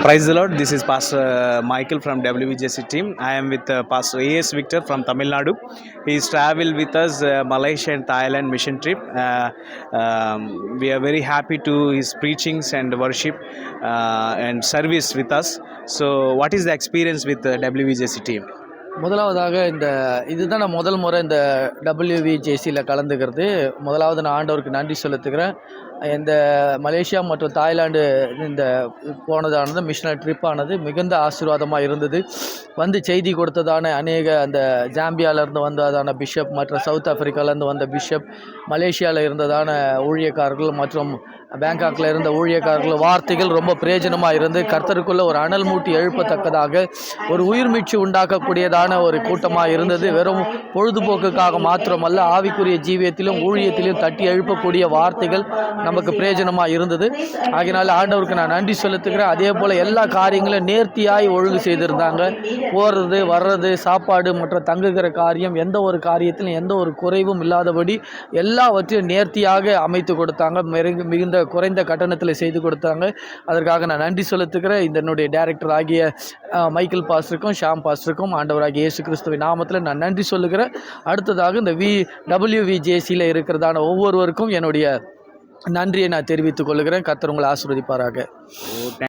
Praise the Lord. This is Pastor Michael from WVJC team. I am with Pastor A.S. Victor from Tamil Nadu. He is traveled with us Malaysia and Thailand mission trip. We are very happy to his preachings and worship and service with us. So, what is the experience with the WVJC team? முதலாவதாக இதுதான் நான் முதல் முறை இந்த WVJCயில் கலந்துக்கிறது. முதலாவது நான் ஆண்டவருக்கு நன்றி செலுத்துகிறேன். இந்த மலேசியா மற்றும் தாய்லாந்து இந்த போனதானது மிஷனரி ட்ரிப்பானது மிகுந்த ஆசீர்வாதமாக இருந்தது. வந்து செய்தி கொடுத்ததான அநேக அந்த ஜாம்பியாவிலேருந்து வந்ததான பிஷப், மற்ற சவுத் ஆஃப்ரிக்காவிலேருந்து வந்த பிஷப், மலேசியாவில் இருந்ததான ஊழியக்காரர்கள் மற்றும் பேங்காக்கில் இருந்த ஊழியக்காரர்கள் வார்த்தைகள் ரொம்ப பிரயோஜனமாக இருந்து கர்த்தருக்குள்ளே ஒரு அனல் மூட்டி எழுப்பத்தக்கதாக ஒரு உயிர் மீட்சி உண்டாக்கக்கூடியதான ஒரு கூட்டமாக இருந்தது. வெறும் பொழுதுபோக்குக்காக மாத்திரமல்ல, ஆவிக்குரிய ஜீவியத்திலும் ஊழியத்திலும் தட்டி எழுப்பக்கூடிய வார்த்தைகள் நமக்கு பிரயோஜனமாக இருந்தது. ஆகையினால ஆண்டவருக்கு நான் நன்றி செலுத்துகிறேன். அதே போல் எல்லா காரியங்களும் நேர்த்தியாய் ஒழுங்கு செய்திருந்தாங்க. போகிறது வர்றது, சாப்பாடு மற்றும் தங்குகிற காரியம், எந்த ஒரு காரியத்திலும் எந்த ஒரு குறைவும் இல்லாதபடி எல்லாவற்றையும் நேர்த்தியாக அமைத்து கொடுத்தாங்க. மிகுந்த குறைந்த கட்டணத்தில் செய்து கொடுத்தாங்க. அதற்காக நான் நன்றி செலுத்துகிறேன். என்னுடைய டைரக்டர் ஆகிய மைக்கேல் பாஸ்டருக்கும் ஷாம் பாஸ்டருக்கும் ஆண்டவராகிய இயேசு கிறிஸ்துவின் நாமத்தில் நான் நன்றி சொல்லுகிறேன். அடுத்ததாக இந்த WVJCயில் இருக்கிறதான ஒவ்வொருவருக்கும் என்னுடைய நன்றியை நான் தெரிவித்துக் கொள்கிறேன். கர்த்தர் உங்களை ஆசீர்வதிப்பாராக.